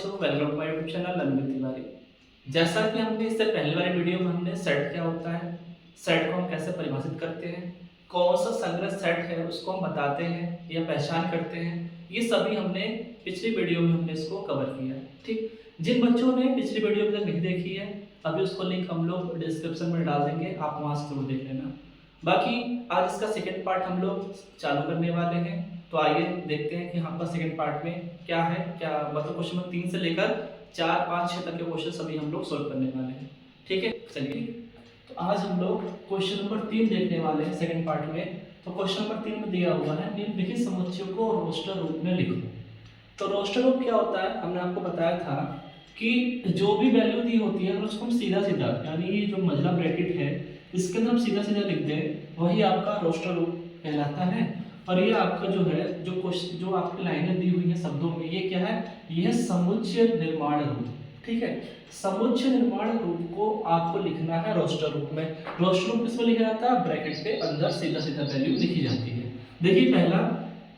बच्चों, welcome to my YouTube channel अनविल तिवारी। जैसा कि हमने इससे पहले वाली वीडियो में हमने सेट क्या होता है, सेट को हम कैसे परिभाषित करते हैं, कौन सा संग्रह सेट है उसको हम बताते हैं या पहचान करते हैं, ये सभी हमने पिछली वीडियो में हमने इसको कवर किया है। ठीक, जिन बच्चों ने पिछली वीडियो अभी तक नहीं देखी है, अभी उसको लिंक हम लोग डिस्क्रिप्शन में डाल देंगे, आप वहाँ से जरूर देख लेना। बाकी आज इसका सेकेंड पार्ट हम लोग चालू करने वाले हैं, तो आइए देखते हैं कि हमारा सेकेंड पार्ट में क्या है, क्या मतलब क्वेश्चन नंबर 3 से लेकर 4, 5, 6 तक के क्वेश्चन सभी हम लोग सोल्व करने वाले हैं। ठीक है, चलिए तो आज हम लोग क्वेश्चन नंबर 3 देखने वाले हैं सेकेंड पार्ट में। तो क्वेश्चन नंबर 3 में दिया हुआ है निम्नलिखित समुच्चयों को रोस्टर रूप में लिखो। तो रोस्टर रूप क्या होता है, हमने आपको बताया था कि जो भी वैल्यू दी होती है अगर उसको हम सीधा सीधा यानी ये जो मझला ब्रैकेट है इसके अंदर हम सीधा सीधा लिख दें, वही आपका रोस्टर रूप कहलाता है। और ये आपका जो है जो आपकी लाइनें दी हुई हैं शब्दों में, ये क्या है, ये है समुच्चय निर्माण रूप। ठीक है, समुच्चय निर्माण रूप को आपको लिखना है रोस्टर रूप में। रोस्टर रूप किसमें लिखा जाता है, ब्रैकेट के अंदर सीधा सीधा वैल्यू लिखी जाती है। देखिए पहला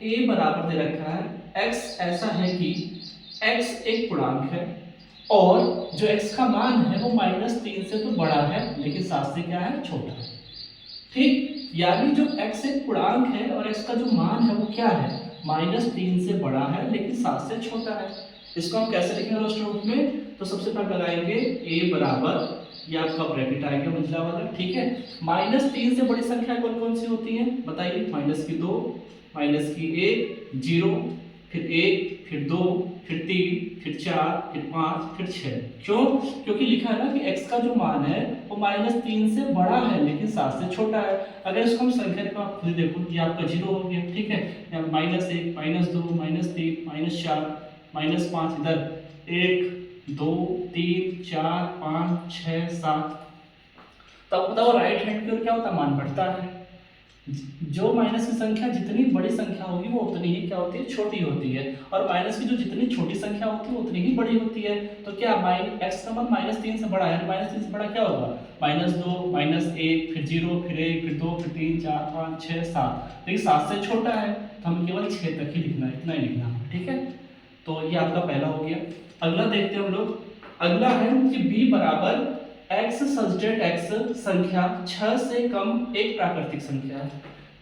a बराबर दे रखा है, x ऐसा है कि x एक पूर्णांक है और जो x का मान है वो -3 से तो बड़ा है लेकिन 7 से क्या है, छोटा है। ठीक, यानी जो x एक पूर्णांक है और x का जो मान है वो क्या है, -3 से बड़ा है लेकिन 7 से छोटा है। इसको हम कैसे लिखेंगे रोस्टर रूप में, तो सबसे पहले लगाएंगे a बराबर, ये आपका ब्रैकेट आएगा मंझला वाला। ठीक है, -3 से बड़ी संख्या कौन कौन सी होती है बताइए, -2, -1, 0, फिर 1, फिर 2, फिर 3, फिर 4, फिर 5, फिर 6। क्यों, क्योंकि लिखा है ना कि x का जो मान है वो -3 से बड़ा है लेकिन 7 से छोटा है। अगर इसको हम संख्या को आप खुद देखो, ये आपका 0 हो गया। ठीक है, यहाँ -1, -2, -3, -4, -5, इधर 1, 2, 3, 4, 5, 6, 7। तब बताओ राइट हैंड की ओर क्या होता है, मान बढ़ता है। जो माइनस की संख्या जितनी बड़ी संख्या होगी वो उतनी ही क्या होती है, छोटी होती है। और माइनस की जो जितनी छोटी संख्या होती है वो उतनी ही बड़ी होती है। तो क्या x का मान -3 से बड़ा है, -3 से बड़ा क्या होगा, -2, -1, फिर 0, फिर 1, फिर 2, फिर 3, 4, 5, 6, 7। लेकिन 7 से छोटा है तो हमें केवल 6 तक ही लिखना है, इतना ही लिखना है। ठीक है, तो ये आपका पहला हो गया। अगला देखते हैं हम लोग। अगला है कि b बराबर x सब्सटेट x संख्या 6 से कम एक प्राकृतिक संख्या है।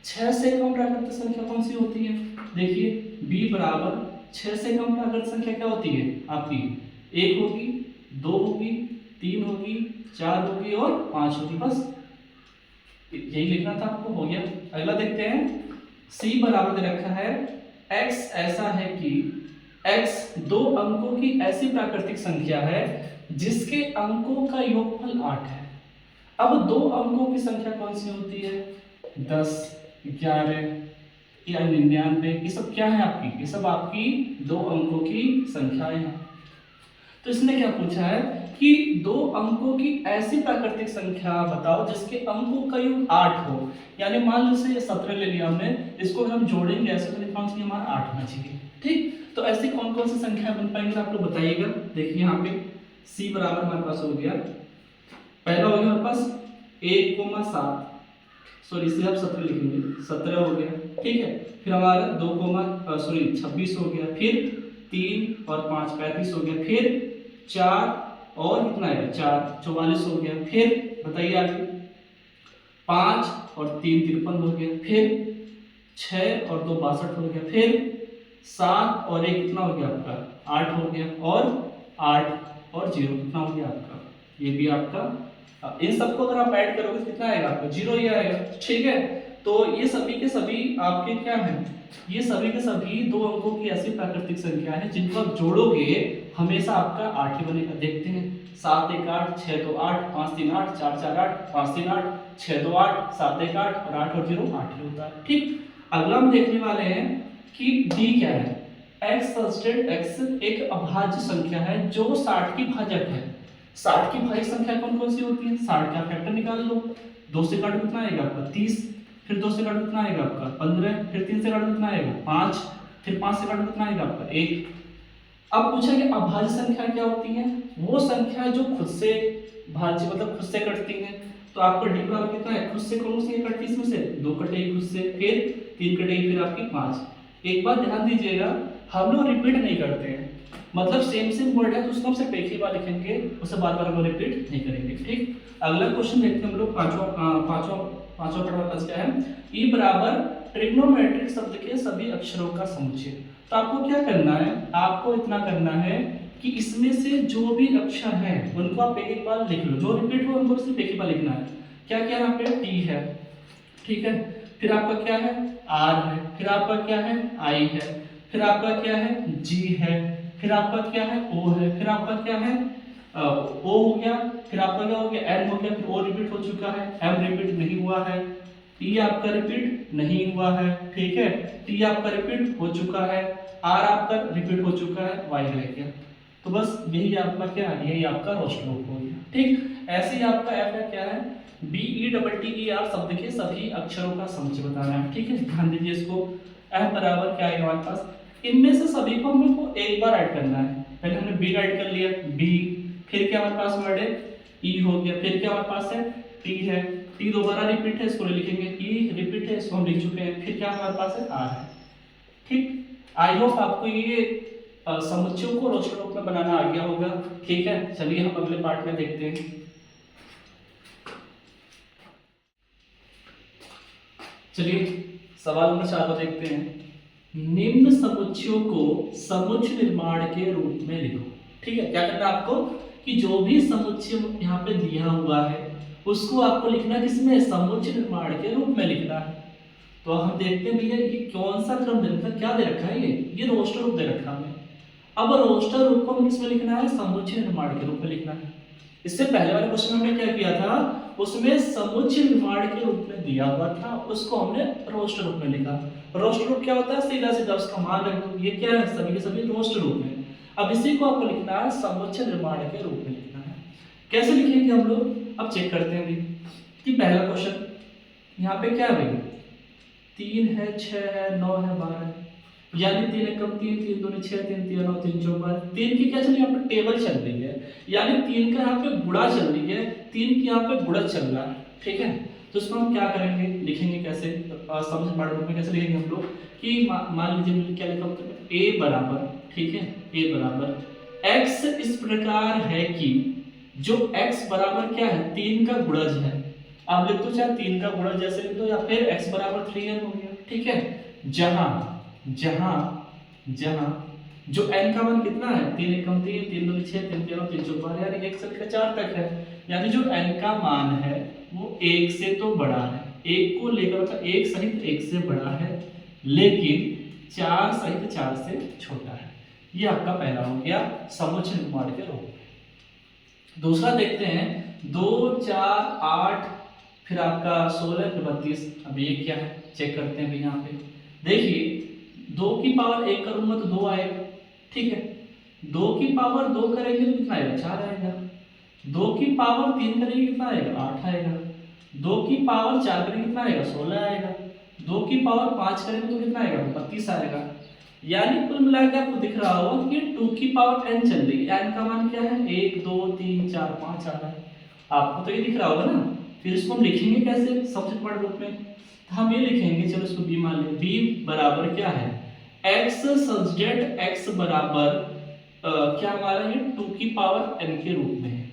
6 से कम प्राकृतिक संख्या कौन सी होती है, देखिए b बराबर 6 से कम प्राकृतिक संख्या क्या होती है आपकी, 1 होगी, 2 होगी, 3 होगी, 4 होगी और 5 होगी। बस यही लिखना था आपको, हो गया। अगला देखते हैं, c बराबर दे रखा है x ऐसा है कि x 2 अंकों की ऐसी प्राकृतिक संख्या है जिसके अंकों का योगफल 8 है। अब 2 अंकों की संख्या कौन सी होती है, 10, 11 या 99, ये सब क्या है आपकी, ये सब आपकी 2 अंकों की संख्याएं हैं। तो इसने क्या पूछा है कि 2 अंकों की ऐसी प्राकृतिक संख्या बताओ जिसके अंकों का योग 8 हो। यानी मान लो से ये 17 ले लिया हमने, इसको हम जोड़ेंगे ऐसे तो कौन सी हमारा 8 होना चाहिए। ठीक, तो ऐसी कौन कौन सी संख्या बन पाएंगे आप लोग बताइएगा। देखिए यहाँ पे c बराबर हमारे पास हो गया, पहला हो गया हमारे पास 1,7, सॉरी इसे आप 17 लिखेंगे, 17 हो गया। ठीक है, फिर हमारा 26 हो गया, फिर 3 और 5 35 हो गया, फिर 4 और कितना है 4 44 हो गया, फिर बताइए आगे 5 और 3 53 हो गया, फिर 6 और 2 62 हो गया, फिर 7 और 1 कितना हो गया आपका 8 हो गया, और 8 और 0 कितना हो गया आपका, ये भी आपका। इन सबको अगर आप ऐड करोगे तो कितना आएगा आपका, 0 ही आएगा। ठीक है, तो ये सभी के सभी आपके क्या हैं, ये सभी के सभी 2 अंकों की ऐसी प्राकृतिक संख्या है जिनको आप जोड़ोगे हमेशा आपका 8 ही बनेगा। देखते हैं, 7 1 8, 6 2 8, 5 3 8, 4 4 8, 5 3 8, 6 2 8, 7 1 8 और 8 और 0 8 ही होता है। ठीक, अगला हम देखने वाले हैं कि d क्या है, x सब्सटेट x एक अभाज्य संख्या है जो 60 की भाजक है। 60 की भाजक संख्या कौन कौन सी होती है, 60 का फैक्टर निकाल लो। 2 से काटो कितना आएगा आपका 30, फिर 2 से काटो कितना आएगा आपका 15, फिर 3 से काटो कितना आएगा 5, फिर 5 से काटो कितना आएगा आपका 1। अब पूछा कि अभाज्य संख्या क्या होती है, वो संख्या जो खुद से भाज्य मतलब खुद से कटती है। तो आपका डी बराबर कितना है, खुद से कौन सी कटती है, इसमें से 2 कटेगी खुद से, फिर 3 कटेगी, फिर आपकी 5। एक बात ध्यान दीजिएगा, हम लोग रिपीट नहीं करते हैं, मतलब सेम सेम वर्ड है तो उसको हम सिर्फ एक ही बार लिखेंगे, उसे बार बार हम रिपीट नहीं करेंगे। ठीक, अगला क्वेश्चन देखते हैं हम लोग। पांचवा पढ़ा बच गया है। ई बराबर ट्रिग्नोमेट्रिक शब्द के सभी अक्षरों का समुच्चय। तो आपको क्या करना है, आपको इतना करना है कि इसमें से जो भी अक्षर है उनको आप एक एक बार लिख लो, जो रिपीट हो उनको सिर्फ एक ही बार लिखना है। क्या क्या यहाँ पे टी है, ठीक है, फिर आपका क्या है आर है, फिर आपका क्या है आई है, फिर आपका क्या है जी है, फिर आपका क्या है ओ है, फिर आपका क्या है ओ हो गया, फिर आपका क्या हो गया एन हो गया, फिर ओ रिपीट हो चुका है, एम रिपीट नहीं हुआ है, टी आपका रिपीट नहीं हुआ है, ठीक है, टी आपका रिपीट हो चुका है, आर आपका रिपीट हो चुका है, वाई रह गया। तो बस यही आपका क्या है, यही आपका रोस्टर हो गया। ठीक, ऐसे ही आपका एफ है क्या है BETTER शब्द के सभी अक्षरों का समुच्चय बताना है। ठीक है, ध्यान दीजिए इसको। एफ बराबर क्या है हमारे पास, इनमें से सभी को हमको एक बार ऐड करना है। पहले हमने बी ऐड कर लिया, बी, फिर क्या हमारे पास वर्ड है ई हो गया, फिर क्या हमारे पास है टी है, टी दोबारा रिपीट है इसको लिखेंगे, ई रिपीट है इसको हम लिख चुके हैं, फिर क्या हमारे पास है आर है। ठीक, आई होप आपको ये समुच्चयों को रोस्टर रूप में बनाना आ गया होगा। ठीक है, चलिए हम अगले पार्ट में देखते हैं। चलिए सवाल नंबर 4 को देखते हैं। निम्न समुच्चयों को समुच्चय निर्माण के रूप में लिखो। ठीक है, क्या करना है आपको कि जो भी समुच्चय यहाँ पे दिया हुआ है उसको आपको लिखना किसमें, समुच्चय निर्माण के रूप में लिखना है। तो हम देखते हैं भैया ये कौन सा क्रम दे रखा है, क्या दे रखा है, ये रोस्टर रूप दे रखा है। अब रोस्टर रूप को हमें किसमें लिखना है, समुच्चय निर्माण के रूप में लिखना है। इससे पहले वाले क्वेश्चन में हमने क्या किया था, उसमें समुच्चय निर्माण के रूप में दिया हुआ था, उसको हमने रोस्टर रूप में लिखा। रोस्टर रूप क्या होता है, सीधा सीधा उसका मान रख दो, ये क्या है सभी के सभी रोस्टर रूप में। अब इसी को आपको लिखना है समुच्चय निर्माण के रूप में लिखना है। कैसे लिखेंगे हम लोग, अब चेक करते हैं भाई कि पहला क्वेश्चन यहाँ पे क्या है भाई, 3 है 6 है 9 है 12 है, यानी 3 एकम 3, 3 दूनी 6, 3 3 9 3 4 12। 3 की क्या चल रही है यहाँ पे टेबल चल रही है, यानी 3 का यहाँ पे गुणा चल रही है, 3 की यहाँ पे गुणा चल रहा है। ठीक है, तो इसको हम क्या करेंगे, लिखेंगे कैसे, समझ पार्ट रूप में कैसे लिखेंगे हम लोग कि मान लीजिए मैंने क्या लिखा उत्तर में a बराबर, ठीक है, a बराबर x इस प्रकार है कि जो x बराबर क्या है 3 का गुणज है। आप लिख दो चाहे 3 का गुणज जैसे लिख दो, या फिर x बराबर 3n हो गया। ठीक है, जहां जहां जहां जो n का मान कितना है 3 एकम 3, 3 दूनी 6, 3 3 9 3 4 12, यानी 1 से लेकर 4 तक है, यानी जो n का मान है वो 1 से तो बड़ा है, 1 को लेकर मतलब 1 सहित 1 से बड़ा है, लेकिन 4 सहित 4 से छोटा है। ये आपका पहला हो गया समुच्चय निर्माण के रूप में। दूसरा देखते हैं 2 4 8 फिर आपका 16 फिर 32। अब ये क्या है चेक करते हैं भाई। यहाँ पे देखिए 2 की पावर 1 करूंगा तो 2 आएगा। ठीक है, 2 की पावर 2 करेंगे तो कितना आएगा 4 आएगा, 2 की पावर 3 करेंगे कितना आएगा 8 आएगा, 2 की पावर 4 करेंगे कितना आएगा 16 आएगा, 2 की पावर 5 करेंगे तो कितना आएगा 32 आएगा। यानी कुल मिलाकर आपको दिख रहा होगा कि 2 की पावर n चल रही है, n का मान क्या है 1 2 3 4 5 आ रहा है, आपको तो ये दिख रहा होगा ना। फिर इसको हम लिखेंगे कैसे सब्जेक्ट वर्ड रूप में, तो हम ये लिखेंगे, चलो इसको b मान लें, b बराबर क्या है x सब्जेक्ट x बराबर क्या हमारा ये 2 की पावर n के रूप में है।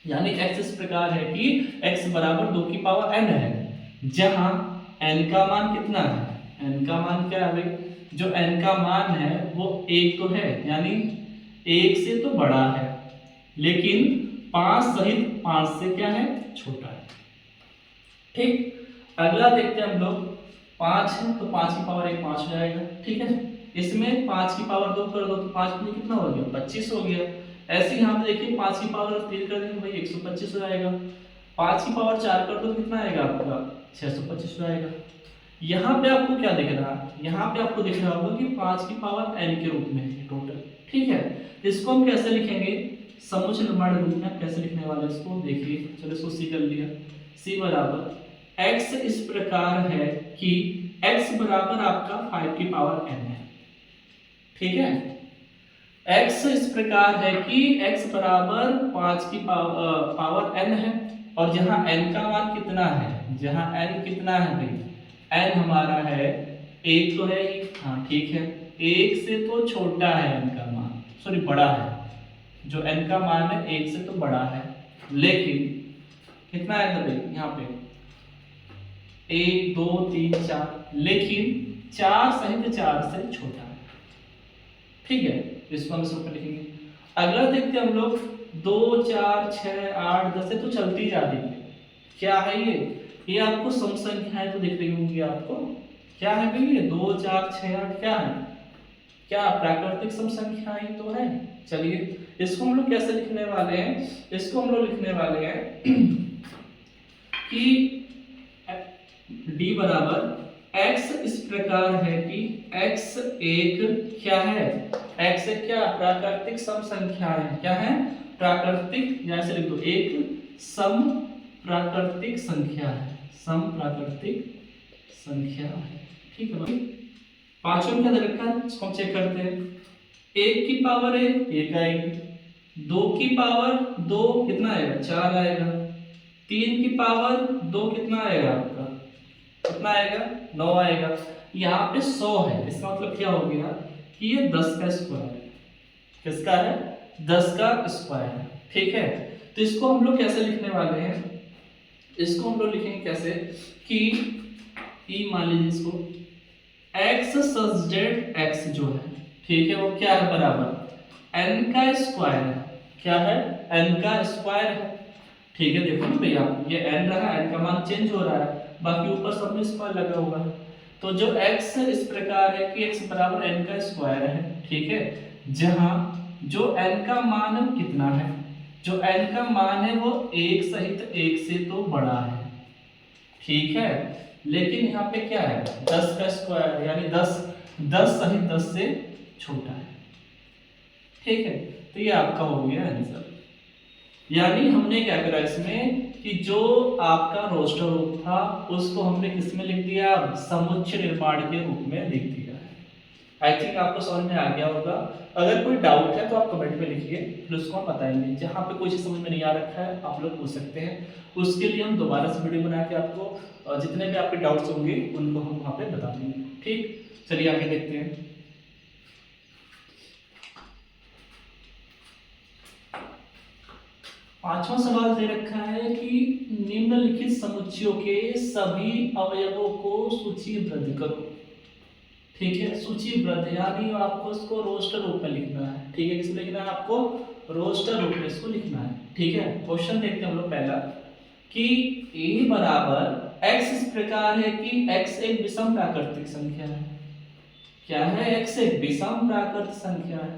यानी x इस प्रकार है कि x बराबर 2 की पावर n है, जहां n का मान कितना है, n का मान क्या है भाई, जो n का मान है वो 1 तो है, यानी 1 से तो बड़ा है, लेकिन 5 सहित 5 से क्या है छोटा है। ठीक, अगला देखते हैं हम लोग 5 है तो 5 की पावर 1 5 हो जाएगा। ठीक है, इसमें 5 की पावर 2 कर दो तो 5 में कितना हो गया 25 हो गया। ऐसे ही यहाँ पे देखिए 5 की पावर 3 कर देंगे भाई 125 हो जाएगा, 5 की पावर 4 कर दो तो कितना आएगा आपका 625 हो जाएगा। यहाँ पे आपको क्या दिख रहा है, यहाँ पे आपको दिख रहा होगा कि 5 की पावर n के रूप में है टोटल। ठीक है, इसको हम कैसे लिखेंगे समुच्चय निर्माण रूप में, कैसे लिखने वाले इसको देखिए, चलो इसको c कर लिया, c बराबर x इस प्रकार है कि x बराबर आपका 5 की पावर n है। ठीक है, x इस प्रकार है कि x बराबर 5 की पावर n है, और जहां n का मान कितना है, जहां n कितना है भाई n हमारा है 1 तो है ही, हाँ ठीक है, 1 से तो छोटा है n का मान, सॉरी बड़ा है, जो n का मान है 1 से तो बड़ा है, लेकिन कितना आएगा भाई यहाँ पे 1 2 3 4, लेकिन 4 सहित 4 से छोटा है। ठीक है, इसको हम इसमें लिखेंगे। अगला देखते हैं हम लोग 2 4 6 8 10 से तो चलती जा रही है। क्या है ये आपको सम संख्याएं तो दिख रही होंगी आपको। क्या है भाई ये 2 4 6 8 क्या है, क्या प्राकृतिक सम संख्याएं तो है। चलिए इसको हम लोग कैसे लिखने वाले हैं, इसको हम लोग लिखने वाले हैं कि d बराबर x इस प्रकार है कि x एक क्या है, x एक क्या प्राकृतिक सम संख्या है। क्या है, प्राकृतिक, यहाँ से लिख दो एक सम प्राकृतिक संख्या है, सम प्राकृतिक संख्या है। ठीक है भाई, पांचों में क्या दे रखा है इसको हम चेक करते हैं। 1 की पावर है 1 आएगी, 2 की पावर 2 कितना आएगा 4 आएगा, 3 की पावर 2 कितना आएगा आपका, कितना आएगा 9 आएगा। यहाँ पे 100 है, इसका मतलब क्या हो गया कि ये 10 का स्क्वायर है। किसका है, 10 का स्क्वायर है। ठीक है, तो इसको हम लोग कैसे लिखने वाले हैं, इसको हम लोग लिखेंगे कैसे कि ई मान लीजिए इसको x सब्जेक्ट x जो है, ठीक है, वो क्या है बराबर n का स्क्वायर है। क्या है, n का स्क्वायर है। ठीक है, देखो ना भैया ये n रहा, n का मान चेंज हो रहा है, बाकी ऊपर सब में स्क्वायर लगा हुआ है। तो जो x इस प्रकार है कि x बराबर n का स्क्वायर है। ठीक है, जहां जो n का मान है कितना है, जो n का मान है वो 1 सहित 1 से तो बड़ा है। ठीक है, लेकिन यहाँ पे क्या है 10 का स्क्वायर, यानी 10 सहित 10 से छोटा है। ठीक है, तो ये आपका हो गया आंसर। यानी हमने क्या करा इसमें कि जो आपका रोस्टर रूप था उसको हमने किस में लिख दिया, समुच्चय निर्माण के रूप में लिख दिया है। आई थिंक आपको समझ में आ गया होगा। अगर कोई डाउट है तो आप कमेंट में लिखिए, फिर उसको हम बताएंगे। जहाँ पे कोई चीज समझ में नहीं आ रखा है आप लोग पूछ सकते हैं, उसके लिए हम दोबारा से वीडियो बना के आपको जितने भी आपके डाउट्स होंगे उनको हम वहाँ पे बता देंगे। ठीक, चलिए आगे देखते हैं। पांचवा सवाल दे रखा है कि निम्नलिखित समुच्चयों के सभी अवयवों को सूचीबद्ध करो। ठीक है, सूचीबद्ध यानी आपको इसको रोस्टर रूप में लिखना है। ठीक है, किसमें लिखना है आपको, रोस्टर रूप में इसको लिखना है। ठीक है, क्वेश्चन देखते हैं हम लोग पहला कि a बराबर x इस प्रकार है कि x एक विषम प्राकृतिक संख्या है। क्या है, x एक विषम प्राकृतिक संख्या है।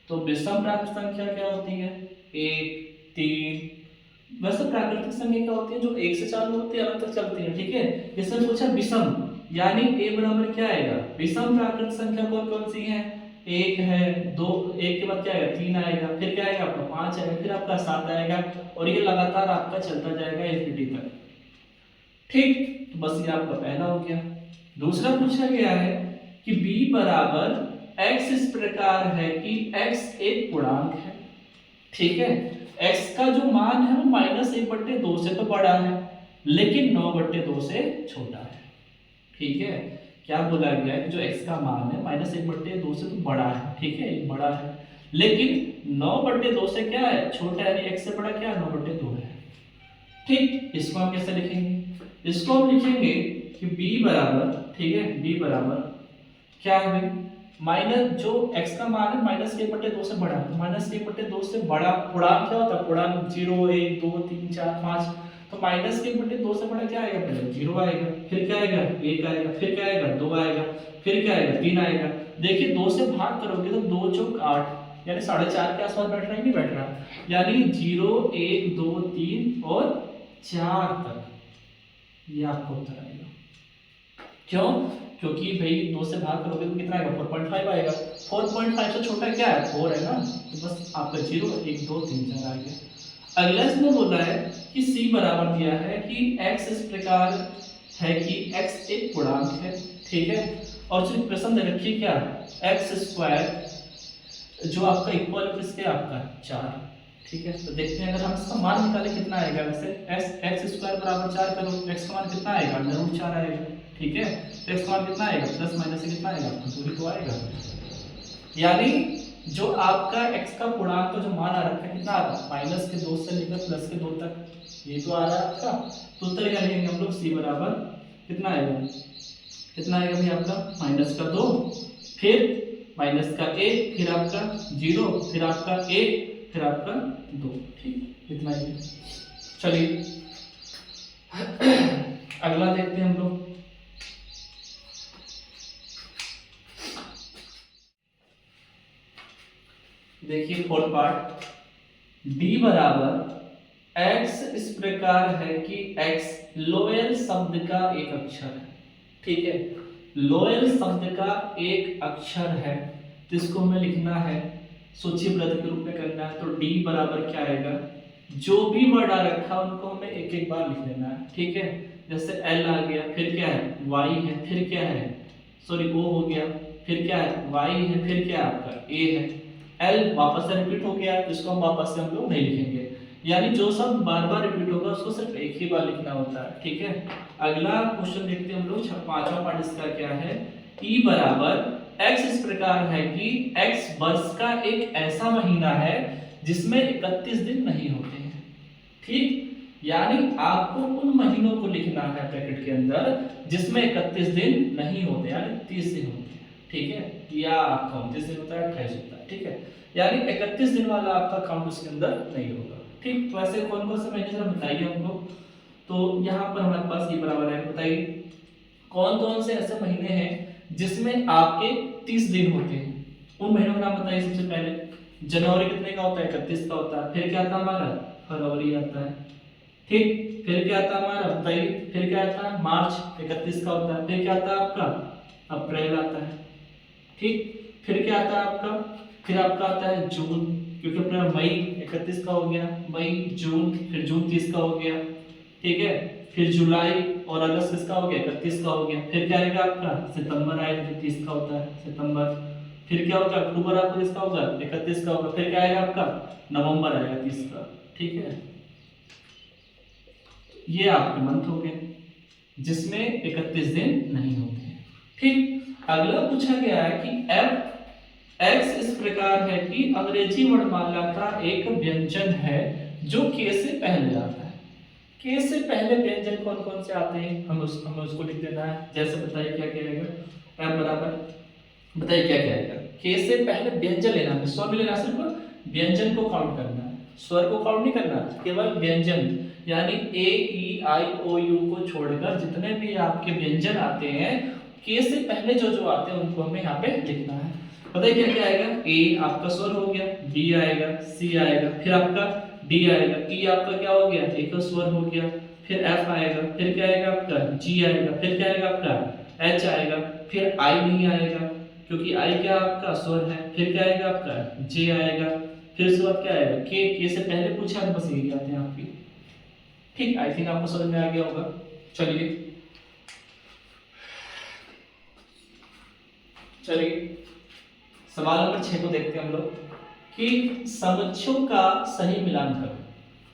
तो विषम प्राकृतिक संख्या क्या होती है, 1 3। वैसे प्राकृतिक संख्या क्या होती है, जो 1 से चालू होती है अंत तक चलती है। ठीक है, इसमें पूछा विषम, यानी a बराबर क्या आएगा, विषम प्राकृतिक संख्या कौन कौन सी है, 1 है, 2, 1 के बाद क्या आएगा 3 आएगा, फिर क्या आएगा आपका 5 आएगा, फिर आपका 7 आएगा, और ये लगातार आपका चलता जाएगा इंफिनिटी तक। ठीक, तो बस ये आपका पहला हो गया। दूसरा पूछा गया है कि b बराबर x इस प्रकार है कि x एक पूर्णांक है। ठीक है, x का जो मान है वो -1/2 से तो बड़ा है, लेकिन 9/2 से छोटा है। ठीक है, क्या बोला गया है कि जो x का मान है -1/2 से तो बड़ा है। ठीक है, ये बड़ा है, लेकिन 9/2 से क्या है छोटा है, यानी x से बड़ा क्या है 9/2 है। ठीक, इसको हम कैसे लिखेंगे, इसको हम लिखेंगे कि b बराबर, ठीक है, b बराबर क्या है भाई, माइनस जो x का मान है -1/2 से बड़ा है। -1/2 से बड़ा पूर्णांक क्या होता है, पूर्णांक 0 1 2 3 4 5। तो -1/2 से बड़ा क्या आएगा, पहले 0 आएगा, फिर क्या आएगा 1 आएगा, फिर क्या आएगा 2 आएगा, फिर क्या आएगा 3 आएगा। देखिए 2 से भाग करोगे तो 2 चौक 8, यानी 4.5 के आसपास बैठ रहा है, नहीं बैठ रहा, यानी 0 1 2 3 और 4 तक ये आपका उत्तर आएगा। क्यों, क्योंकि भाई 2 से भाग करोगे तो कितना आएगा 4.5 आएगा। 4.5 से छोटा क्या है 4 है ना, तो बस आपका 0 1 2 3 4 आ गया। अगला इसमें बोल रहा है कि c बराबर दिया है कि x इस प्रकार है कि x एक पूर्णांक है। ठीक है, और जो प्रश्न दे रखी क्या x स्क्वायर जो आपका इक्वल किसके आपका 4। ठीक है, तो देखते हैं अगर हम इसका मान निकालें कितना आएगा। वैसे एक्स स्क्वायर बराबर 4 करो, एक्स का मान कितना आएगा, √4 आएगा। ठीक है, तो एक्स का मान कितना आएगा, प्लस माइनस से कितना आएगा, दूरी तो आएगा। यानी जो आपका x का पूर्णांक का जो मान आ रखा है कितना आ रहा है, -2 से लेकर +2 तक, ये तो आ रहा है आपका। तो उत्तर क्या लिखेंगे हम लोग, c बराबर कितना आएगा, कितना आएगा भाई आपका, -2, फिर -1, फिर आपका 0, फिर आपका 1, फिर आपका 2। ठीक, इतना ही। चलिए अगला देखते हैं हम लोग। देखिए फोर्थ पार्ट, d बराबर x इस प्रकार है कि x लोयल शब्द का एक अक्षर है। ठीक है, लोयल शब्द का एक अक्षर है, जिसको हमें लिखना है सूचीबद्ध के रूप में करना है। तो d बराबर क्या आएगा, जो भी वर्ड आ रखा है उनको हमें एक एक बार लिख लेना है। ठीक है, जैसे l आ गया, फिर क्या है y है, फिर क्या है सॉरी o हो गया, फिर क्या है y है, फिर क्या है आपका a है, एल वापस से रिपीट हो गया, जिसको हम वापस से हम लोग नहीं लिखेंगे। यानी जो सब बार बार रिपीट होगा उसको सिर्फ एक ही बार लिखना होता है। ठीक है, अगला क्वेश्चन देखते हैं हम लोग। पांचवा पार्ट इसका क्या है, ई बराबर एक्स इस प्रकार है कि एक्स वर्ष का एक ऐसा महीना है जिसमें 31 दिन नहीं होते हैं। ठीक, यानी आपको उन महीनों को लिखना है ब्रैकेट के अंदर जिसमें 31 दिन नहीं होते, यानी 30 दिन होते हैं। ठीक है, या आपका 29 दिन होता है, 28 होता है। ठीक है, यानी 31 दिन वाला आपका काउंट उसके अंदर नहीं होगा। ठीक, तो ऐसे कौन कौन से महीने जरा बताइए हमको। तो यहाँ पर हमारे पास ये बराबर है, बताइए कौन कौन से ऐसे महीने हैं जिसमें आपके 30 दिन होते हैं। उन महीनों का नाम बताइए। सबसे पहले जनवरी कितने का होता है, 31 का होता है। फिर क्या आता है हमारा, फरवरी आता है। ठीक, फिर क्या आता है हमारा बताइए, फिर क्या आता है मार्च, 31 का होता है। फिर क्या आता है आपका अप्रैल आता है। ठीक, फिर क्या आता है आपका, फिर आपका आता है जून, क्योंकि अपना मई 31 का हो गया, मई जून, फिर जून 30 का हो गया। ठीक है, फिर जुलाई और अगस्त किसका हो गया, 31 का हो गया। फिर क्या आएगा आपका सितंबर आएगा, जो 30 का होता है सितंबर। फिर क्या होगा अक्टूबर, आपका किसका होगा 31 का होगा। फिर क्या आएगा आपका नवंबर आएगा 30 का। ठीक है, ये आपके मंथ हो गए जिसमें 31 दिन नहीं होते हैं। ठीक, अगला पूछा गया है कि एफ एक्स इस प्रकार है कि अंग्रेजी वर्णमाला का एक व्यंजन है जो के से पहले आता है। के से पहले व्यंजन कौन कौन से आते हैं, हमें उसको लिख देना है। जैसे बताइए क्या क्या आएगा, एफ बराबर बताइए क्या क्या आएगा। के से पहले व्यंजन लेना है, स्वर भी लेना, सिर्फ व्यंजन को काउंट करना है, स्वर को काउंट नहीं करना, केवल व्यंजन। यानी ए ई आई ओ यू को छोड़कर जितने भी आपके व्यंजन आते हैं के से पहले जो जो आते हैं उनको हमें यहाँ पे लिखना है। बताइए क्या क्या आएगा, ए आपका स्वर हो गया, बी आएगा, सी आएगा, फिर आपका डी आएगा, ई आपका क्या हो गया एक स्वर हो गया, फिर एफ आएगा, फिर क्या आएगा आपका जी आएगा, फिर क्या आएगा आपका एच आएगा, फिर आई नहीं आएगा क्योंकि आई क्या आपका स्वर है, फिर क्या आएगा आपका जे आएगा, फिर उसके बाद क्या आएगा के से पहले पूछा है बस यही आते हैं आपकी। ठीक, आई थिंक आपको समझ में आ गया होगा। चलिए सवाल नंबर 6 को देखते हैं हम लोग कि समुच्चयों का सही मिलान करो।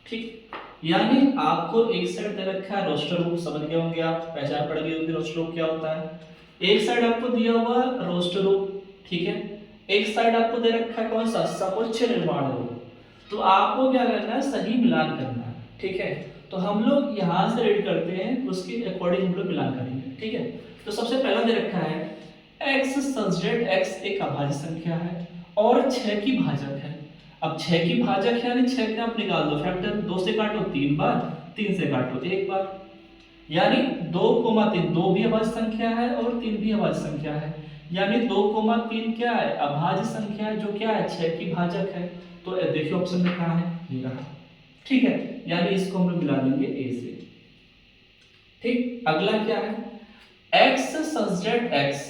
ठीक, यानी आपको एक साइड दे रखा है रोस्टर रूप, समझ गए होंगे आप, पहचान पड़ गई होगी रोस्टर रूप क्या होता है। एक साइड आपको दिया हुआ रोस्टर रूप, ठीक है, एक साइड आपको दे रखा है कौन सा समुच्चय निर्माण रूप। तो आपको क्या करना है, सही मिलान करना है। ठीक है, तो हम लोग यहाँ से रीड करते हैं, उसके अकॉर्डिंग हम लोग मिलान करेंगे। ठीक है, तो सबसे पहला दे रखा है x सब्जेक्ट x एक अभाज्य संख्या है और 6 की भाजक है। अब 6 की भाजक है यानी 6 का आप निकाल दो, फैक्टर 2 से काटो 3 बार, 3 से काटो 1 बार, यानी 2,3 2 भी अभाज्य संख्या है और 3 भी अभाज्य संख्या है। यानी 2,3 क्या है अभाज्य संख्या है जो क्या है 6 की भाजक है। तो देखिए ऑप्शन में कहाँ है, ये रहा। ठीक है, यानी इसको हम लोग मिला देंगे a से। ठीक, अगला क्या है, x सब्जेक्ट x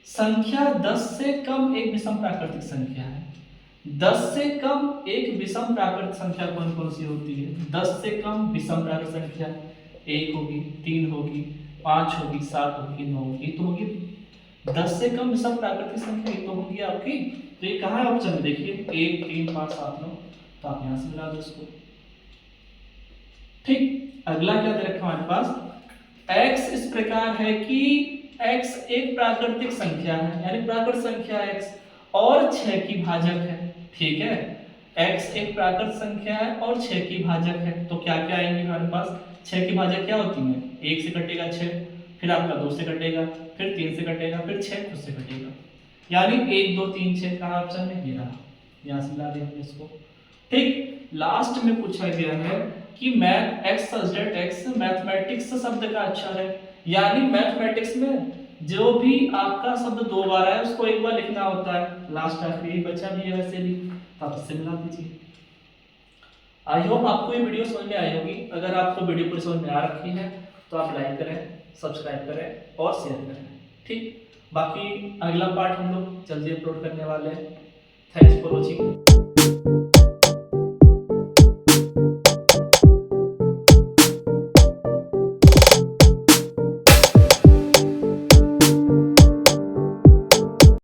संख्या 10 से कम एक विषम प्राकृतिक संख्या है। 10 से कम एक विषम प्राकृतिक संख्या कौन कौन सी होती है, 10 से कम विषम प्राकृतिक संख्या 1 होगी, 3 होगी, 5 होगी, 7 होगी, 9 होगी, तो होगी 10 से कम विषम प्राकृतिक संख्या तो होगी आपकी। तो ये कहाँ है ऑप्शन में, देखिए 1 3 5 7 9, तो आप यहाँ से मिला दो इसको। ठीक, अगला क्या दे रखा हमारे पास, x इस प्रकार है कि x एक प्राकृतिक संख्या है, यानी प्राकृत संख्या x और 6 की भाजक है। ठीक है, x एक प्राकृत संख्या है और 6 की भाजक है, तो क्या क्या आएंगे हमारे पास, 6 की भाजक क्या होती है, 1 से कटेगा 6, फिर आपका 2 से कटेगा, फिर 3 से कटेगा, फिर 6 खुद से कटेगा, यानी 1 2 3 6 का ऑप्शन में ये रहा, यहाँ से मिला दिया हमने इसको। ठीक, लास्ट में पूछा गया है कि math x subject x mathematics शब्द का अक्षर है, यानी मैथमेटिक्स में जो भी आपका शब्द 2 बार आए उसको 1 बार लिखना होता है, लास्ट आखिरी बचा भी है वैसे भी, तो आप इससे मिला दीजिए। आई होप आपको ये वीडियो समझ में आई होगी। अगर आपको वीडियो पूरी समझ में आ रखी है तो आप लाइक करें, सब्सक्राइब करें और शेयर करें। ठीक, बाकी अगला पार्ट हम लोग जल्दी अपलोड करने वाले हैं। Thanks for watching.